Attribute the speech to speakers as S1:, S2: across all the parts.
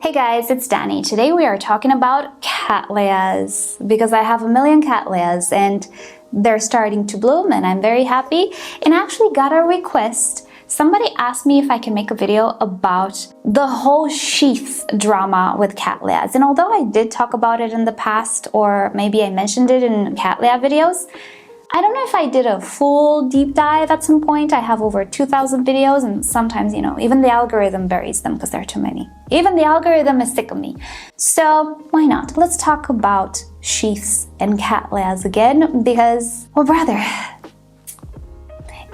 S1: Hey guys, it's Danny. Today we are talking about Cattleyas because I have a million Cattleyas and they're starting to bloom and I'm very happy. And I actually got a request. Somebody asked me if I can make a video about the whole sheaths drama with Cattleyas. And although I did talk about it in the past, or maybe I mentioned it in Cattleya videos, I don't know if I did a full deep dive at some point. I have over 2,000 videos and sometimes, even the algorithm buries them because there are too many. Even the algorithm is sick of me. So why not? Let's talk about sheaths and Cattleyas again because, well, brother,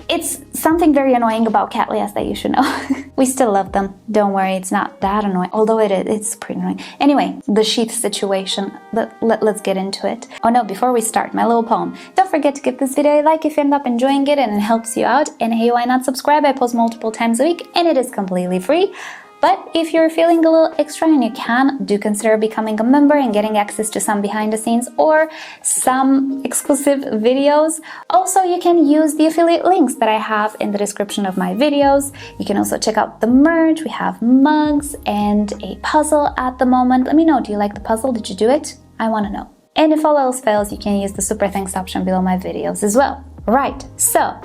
S1: it's something very annoying about Cattleyas that you should know. We still love them. Don't worry, it's not that annoying. Although it's pretty annoying. Anyway, the sheath situation. Let's get into it. Oh no, before we start, my little poem. Don't forget to give this video a like if you end up enjoying it and it helps you out. And hey, why not subscribe? I post multiple times a week and it is completely free. But if you're feeling a little extra and you can, do consider becoming a member and getting access to some behind the scenes or some exclusive videos. Also, you can use the affiliate links that I have in the description of my videos. You can also check out the merch. We have mugs and a puzzle at the moment. Let me know, do you like the puzzle? Did you do it? I want to know. And if all else fails, you can use the super thanks option below my videos as well. Right, so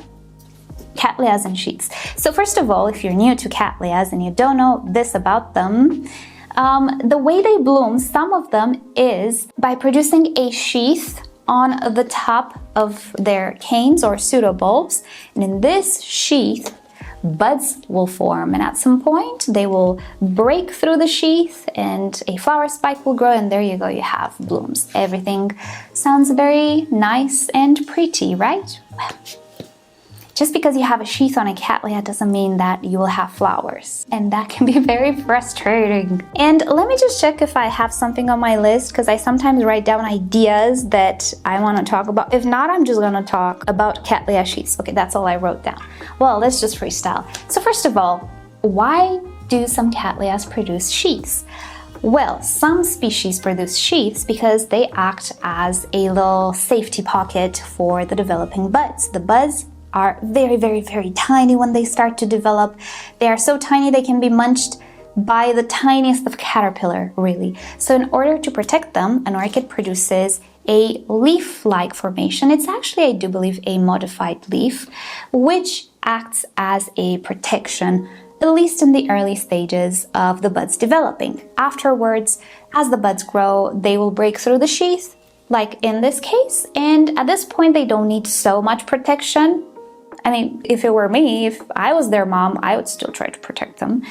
S1: Cattleyas and sheaths. So first of all, if you're new to Cattleyas and you don't know this about them, the way they bloom, some of them is by producing a sheath on the top of their canes or pseudobulbs. And in this sheath, buds will form. And at some point, they will break through the sheath and a flower spike will grow. And there you go, you have blooms. Everything sounds very nice and pretty, right? Well, just because you have a sheath on a Cattleya doesn't mean that you will have flowers. And that can be very frustrating. And let me just check if I have something on my list because I sometimes write down ideas that I want to talk about. If not, I'm just going to talk about Cattleya sheaths. Okay, that's all I wrote down. Well, let's just freestyle. So first of all, why do some Cattleyas produce sheaths? Well, some species produce sheaths because they act as a little safety pocket for the developing buds. The buds are very, very, very tiny when they start to develop. They are so tiny they can be munched by the tiniest of caterpillar, really. So in order to protect them, an orchid produces a leaf-like formation. It's actually, I do believe, a modified leaf, which acts as a protection, at least in the early stages of the buds developing. Afterwards, as the buds grow, they will break through the sheath, like in this case, and at this point they don't need so much protection. I mean, if it were me, if I was their mom, I would still try to protect them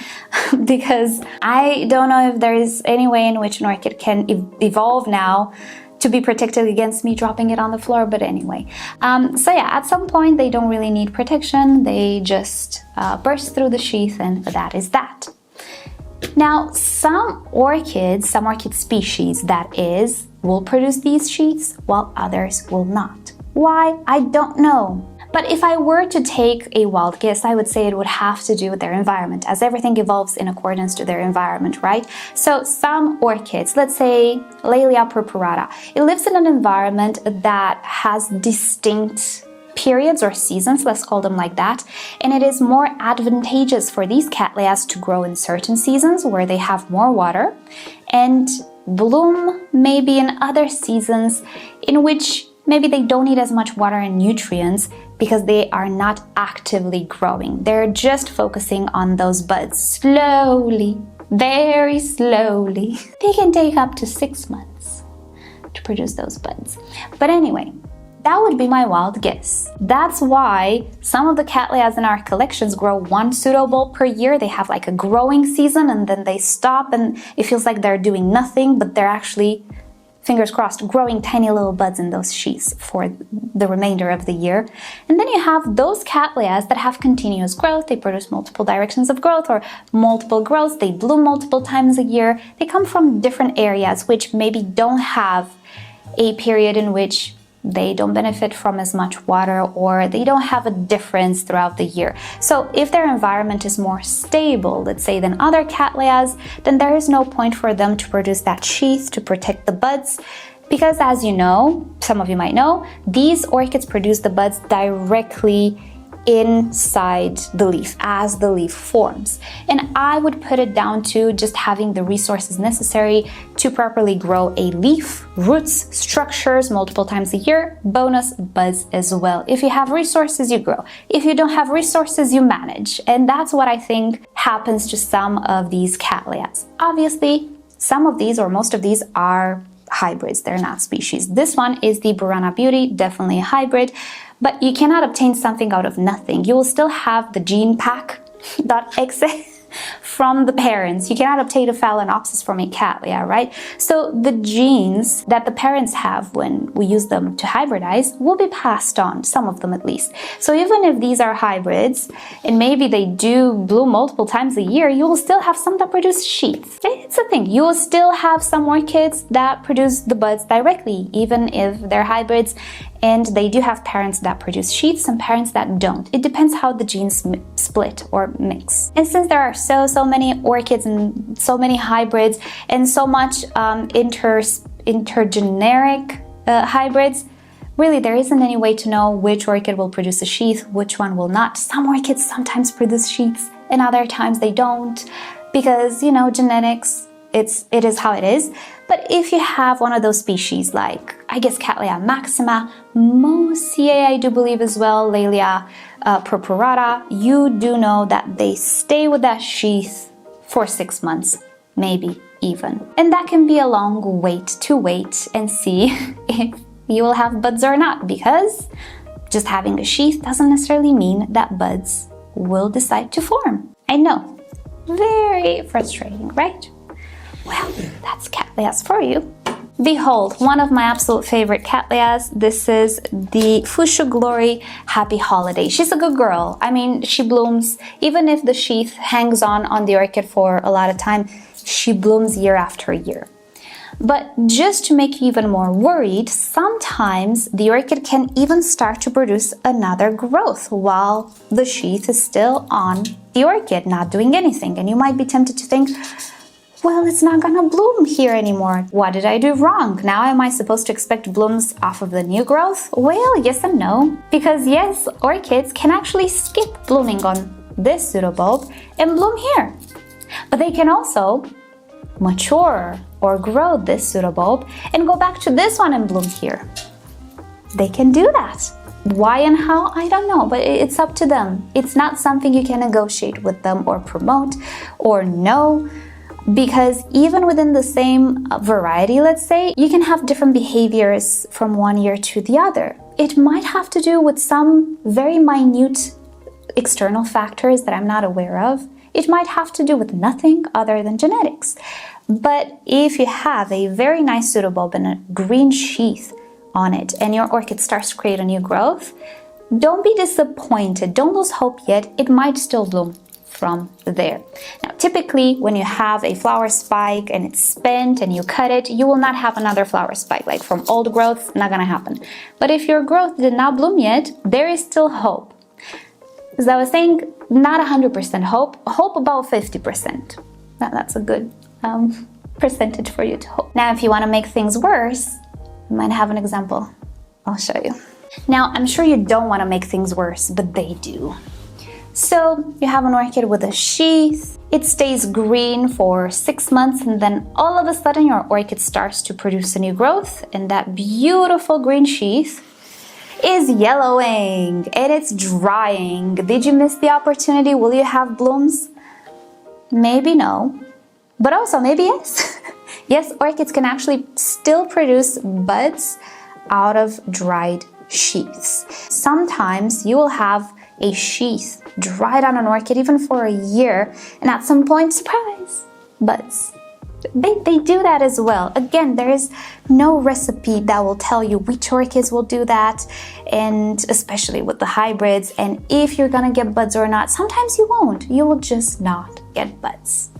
S1: because I don't know if there is any way in which an orchid can evolve now to be protected against me dropping it on the floor. But anyway, so yeah, at some point they don't really need protection. They just burst through the sheath and that is that. Now, some orchid species, that is, will produce these sheaths while others will not. Why? I don't know. But if I were to take a wild guess, I would say it would have to do with their environment, as everything evolves in accordance to their environment, right? So some orchids, let's say Cattleya purpurata, it lives in an environment that has distinct periods or seasons, let's call them like that, and it is more advantageous for these Cattleyas to grow in certain seasons where they have more water and bloom maybe in other seasons in which maybe they don't need as much water and nutrients because they are not actively growing. They're just focusing on those buds slowly, very slowly. They can take up to 6 months to produce those buds. But anyway, that would be my wild guess. That's why some of the Cattleyas in our collections grow one pseudobulb per year. They have like a growing season and then they stop and it feels like they're doing nothing, but they're actually, fingers crossed, growing tiny little buds in those sheaths for the remainder of the year. And then you have those Cattleyas that have continuous growth. They produce multiple directions of growth or multiple growths. They bloom multiple times a year. They come from different areas which maybe don't have a period in which they don't benefit from as much water or they don't have a difference throughout the year. So if their environment is more stable, let's say, than other Cattleyas, then there is no point for them to produce that sheath to protect the buds because, as you know, some of you might know, these orchids produce the buds directly inside the leaf as the leaf forms. And I would put it down to just having the resources necessary to properly grow a leaf, roots, structures multiple times a year, bonus buds as well. If you have resources, you grow. If you don't have resources, you manage. And that's what I think happens to some of these Cattleyas. Obviously, some of these or most of these are hybrids, they're not species. This one is the Burana Beauty, definitely a hybrid, but you cannot obtain something out of nothing. You will still have the gene pack.exe from the parents. You cannot obtain a Phalaenopsis from a Cattleya, right? So the genes that the parents have when we use them to hybridize will be passed on, some of them at least. So even if these are hybrids, and maybe they do bloom multiple times a year, you will still have some that produce sheaths. It's a thing. You will still have some orchids that produce the buds directly, even if they're hybrids, and they do have parents that produce sheaths and parents that don't. It depends how the genes split or mix. And since there are so many orchids and so many hybrids and so much intergeneric hybrids, really there isn't any way to know which orchid will produce a sheath, which one will not. Some orchids sometimes produce sheaths and other times they don't, because, you know, genetics, it is how it is. But if you have one of those species like, I guess, Cattleya maxima, Mossiae, I do believe as well, Laelia purpurata, you do know that they stay with that sheath for 6 months, maybe even. And that can be a long wait to wait and see if you will have buds or not, because just having a sheath doesn't necessarily mean that buds will decide to form. I know, very frustrating, right? Well, that's Cattleyas for you. Behold, one of my absolute favorite Cattleyas. This is the Fuchsia Glory Happy Holiday. She's a good girl. I mean, she blooms, even if the sheath hangs on the orchid for a lot of time, she blooms year after year. But just to make you even more worried, sometimes the orchid can even start to produce another growth while the sheath is still on the orchid, not doing anything. And you might be tempted to think, well, it's not gonna bloom here anymore. What did I do wrong? Now am I supposed to expect blooms off of the new growth? Well, yes and no. Because yes, orchids can actually skip blooming on this pseudobulb and bloom here. But they can also mature or grow this pseudobulb and go back to this one and bloom here. They can do that. Why and how, I don't know, but it's up to them. It's not something you can negotiate with them or promote or know. Because even within the same variety, let's say, you can have different behaviors from one year to the other. It might have to do with some very minute external factors that I'm not aware of. It might have to do with nothing other than genetics. But if you have a very nice pseudobulb and a green sheath on it and your orchid starts to create a new growth, don't be disappointed. Don't lose hope yet. It might still bloom from there. Now, typically when you have a flower spike and it's spent and you cut it, you will not have another flower spike. Like from old growth, not gonna happen. But if your growth did not bloom yet, there is still hope. As I was saying, not 100% hope, hope about 50%. That's a good percentage for you to hope. Now, if you want to make things worse, I might have an example. I'll show you. Now, I'm sure you don't want to make things worse, but they do. So you have an orchid with a sheath, it stays green for 6 months, and then all of a sudden your orchid starts to produce a new growth, and that beautiful green sheath is yellowing and it's drying. Did you miss the opportunity? Will you have blooms? Maybe no, but also maybe yes. Yes, orchids can actually still produce buds out of dried sheaths. Sometimes you will have a sheath dried on an orchid even for a year, and at some point, surprise, buds. They do that as well. Again, there is no recipe that will tell you which orchids will do that, and especially with the hybrids, and if you're gonna get buds or not. Sometimes you won't. You will just not get buds.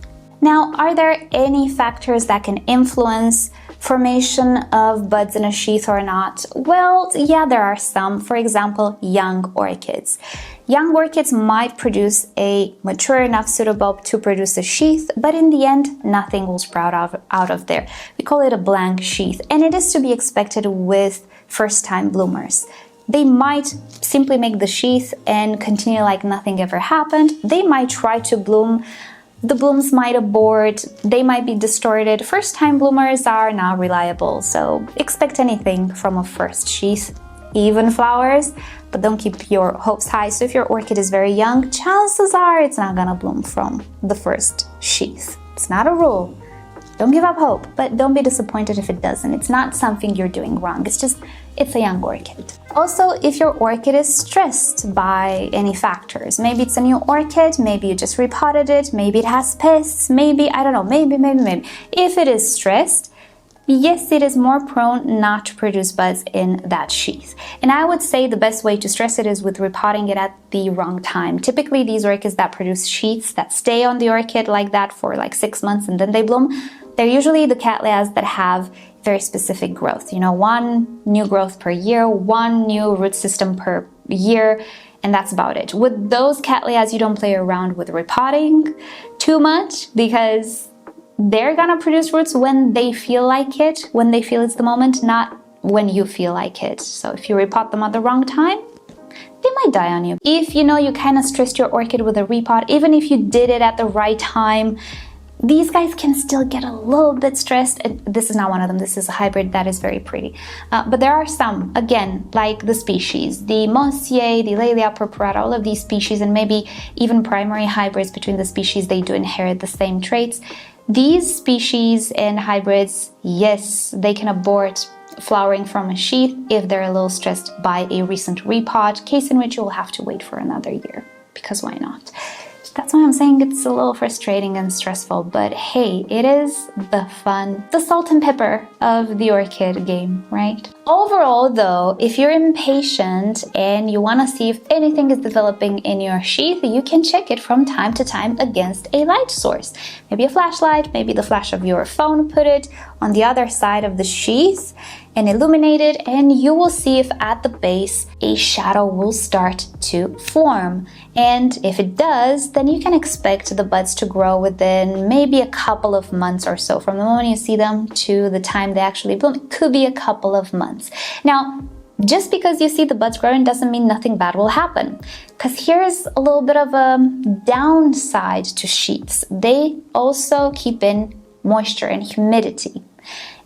S1: Now, are there any factors that can influence formation of buds in a sheath or not? Well, yeah, there are some. For example, young orchids. Young orchids might produce a mature enough pseudobulb to produce a sheath, but in the end, nothing will sprout out of there. We call it a blank sheath, and it is to be expected with first-time bloomers. they might simply make the sheath and continue like nothing ever happened. They might try to bloom. The blooms might abort, they might be distorted. First-time bloomers are not reliable, so expect anything from a first sheath, even flowers, but don't keep your hopes high. So if your orchid is very young, chances are it's not gonna bloom from the first sheath. It's not a rule. Don't give up hope, but don't be disappointed if it doesn't. It's not something you're doing wrong. It's a young orchid. Also, if your orchid is stressed by any factors, maybe it's a new orchid, maybe you just repotted it, maybe it has pests, maybe, I don't know, maybe. If it is stressed, yes, it is more prone not to produce buds in that sheath. And I would say the best way to stress it is with repotting it at the wrong time. Typically, these orchids that produce sheaths that stay on the orchid like that for like 6 months and then they bloom, they're usually the Cattleyas that have very specific growth. You know, 1 new growth per year, 1 new root system per year, and that's about it. With those Cattleyas, you don't play around with repotting too much because they're gonna produce roots when they feel like it, when they feel it's the moment, not when you feel like it. So if you repot them at the wrong time, they might die on you. If you know you kind of stressed your orchid with a repot, even if you did it at the right time, these guys can still get a little bit stressed. This is not one of them. This is a hybrid that is very pretty. But there are some, again, like the species, the Nicosia, the Cattleya purpurata, all of these species, and maybe even primary hybrids between the species, they do inherit the same traits. These species and hybrids, yes, they can abort flowering from a sheath if they're a little stressed by a recent repot, case in which you will have to wait for another year, because why not? That's why I'm saying it's a little frustrating and stressful, but hey, it is the fun, the salt and pepper of the orchid game, right? Overall though, if you're impatient and you want to see if anything is developing in your sheath, you can check it from time to time against a light source. Maybe a flashlight, maybe the flash of your phone, put it on the other side of the sheath and illuminate it, and you will see if at the base a shadow will start to form. And if it does, then you can expect the buds to grow within maybe a couple of months or so. From the moment you see them to the time they actually bloom, it could be a couple of months. Now, just because you see the buds growing doesn't mean nothing bad will happen. Because here's a little bit of a downside to sheaths. They also keep in moisture and humidity.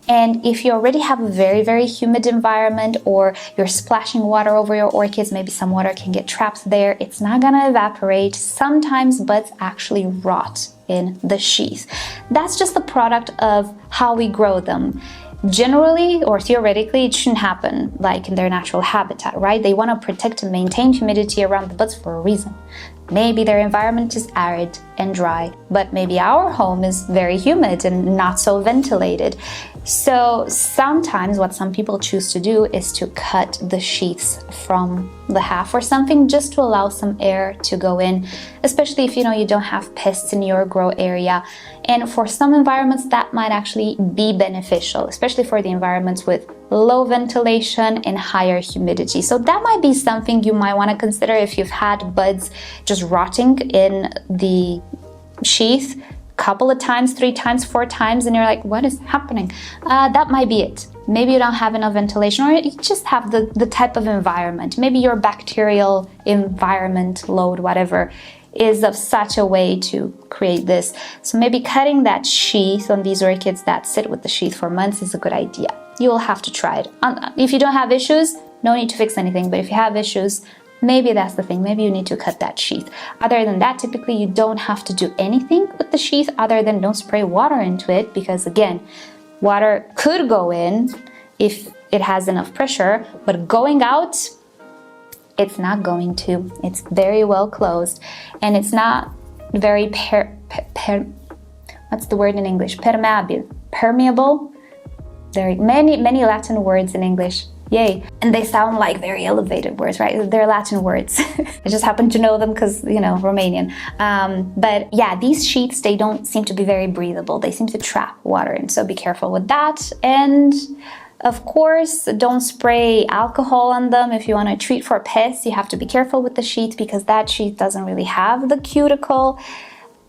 S1: And if you already have a very, very humid environment, or you're splashing water over your orchids, maybe some water can get trapped there, it's not gonna evaporate. Sometimes buds actually rot in the sheath. That's just the product of how we grow them. Generally, or theoretically, it shouldn't happen like in their natural habitat, right? They want to protect and maintain humidity around the buds for a reason. Maybe their environment is arid and dry, but maybe our home is very humid and not so ventilated. So sometimes what some people choose to do is to cut the sheaths from the half or something, just to allow some air to go in, especially if you know you don't have pests in your grow area. And for some environments that might actually be beneficial, especially for the environments with low ventilation and higher humidity. So that might be something you might want to consider if you've had buds just rotting in the sheath couple of times, 3 times, 4 times, and you're like, what is happening? That might be it. Maybe you don't have enough ventilation, or you just have the type of environment. Maybe your bacterial environment load, whatever, is of such a way to create this. So maybe cutting that sheath on these orchids that sit with the sheath for months is a good idea. You will have to try it. If you don't have issues, no need to fix anything, but if you have issues, maybe that's the thing. Maybe you need to cut that sheath. Other than that, typically you don't have to do anything with the sheath other than don't spray water into it, because again, water could go in if it has enough pressure, but going out, it's not going to. It's very well closed, and it's not very what's the word in English? Permeable. There are many Latin words in English. Yay. And they sound like very elevated words, right? They're Latin words. I just happen to know them because, you know, Romanian. But yeah, these sheaths, they don't seem to be very breathable. They seem to trap water in, so be careful with that. And of course, don't spray alcohol on them. If you want to treat for pests, you have to be careful with the sheath, because that sheath doesn't really have the cuticle,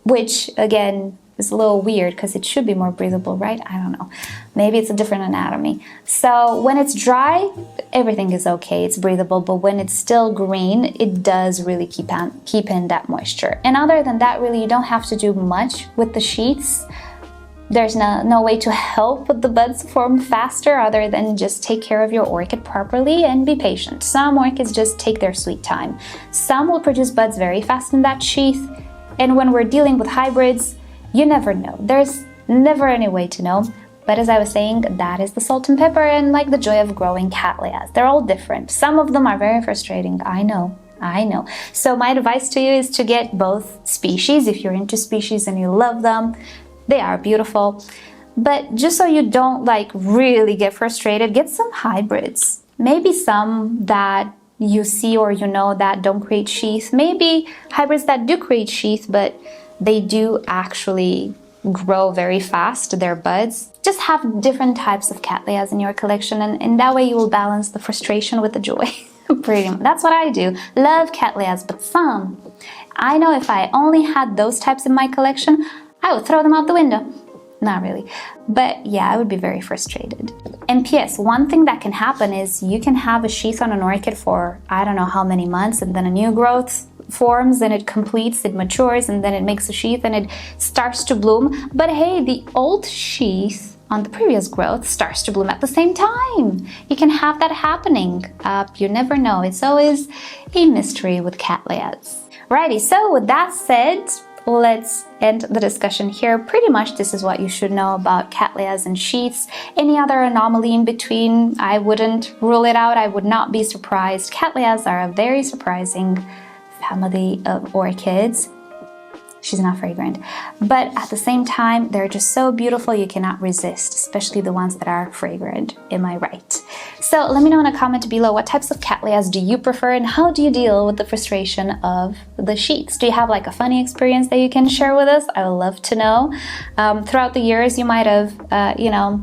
S1: which again, is a little weird because it should be more breathable, right? I don't know. Maybe it's a different anatomy. So when it's dry, everything is okay, it's breathable, but when it's still green, it does really keep in that moisture. And other than that, really, you don't have to do much with the sheaths. There's no way to help the buds form faster other than just take care of your orchid properly and be patient. Some orchids just take their sweet time. Some will produce buds very fast in that sheath. And when we're dealing with hybrids, you never know. There's never any way to know. But as I was saying, that is the salt and pepper and like the joy of growing Cattleyas. They're all different. Some of them are very frustrating, I know. So my advice to you is to get both species if you're into species and you love them. They are beautiful, but just so you don't like really get frustrated, get some hybrids. Maybe some that you see or you know that don't create sheath. Maybe hybrids that do create sheath, but they do actually grow very fast, their buds. Just have different types of Cattleyas in your collection, and that way you will balance the frustration with the joy. Pretty much. That's what I do. Love Cattleyas, but some. I know if I only had those types in my collection, I would throw them out the window. Not really. But yeah, I would be very frustrated. And P.S. one thing that can happen is you can have a sheath on an orchid for I don't know how many months, and then a new growth forms and it completes, it matures, and then it makes a sheath and it starts to bloom. But hey, the old sheath on the previous growth starts to bloom at the same time. You can have that happening. You never know. It's always a mystery with Cattleyas. Righty, so with that said, let's end the discussion here. Pretty much this is what you should know about Cattleyas and sheaths. Any other anomaly in between, I wouldn't rule it out. I would not be surprised. Cattleyas are a very surprising family of orchids. She's not fragrant, but at the same time, they're just so beautiful you cannot resist, especially the ones that are fragrant. Am I right? So let me know in a comment below what types of Cattleyas do you prefer and how do you deal with the frustration of the sheaths? Do you have like a funny experience that you can share with us? I would love to know. Throughout the years, you might have,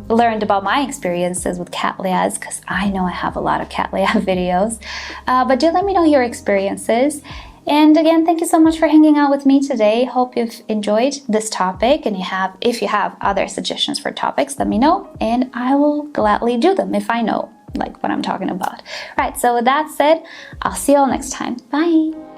S1: learned about my experiences with Cattleyas because I know I have a lot of Cattleya videos, but do let me know your experiences. And again, thank you so much for hanging out with me today. Hope you've enjoyed this topic, and if you have other suggestions for topics, let me know and I will gladly do them if I know like what I'm talking about. Right, so with that said, I'll see you all next time. Bye!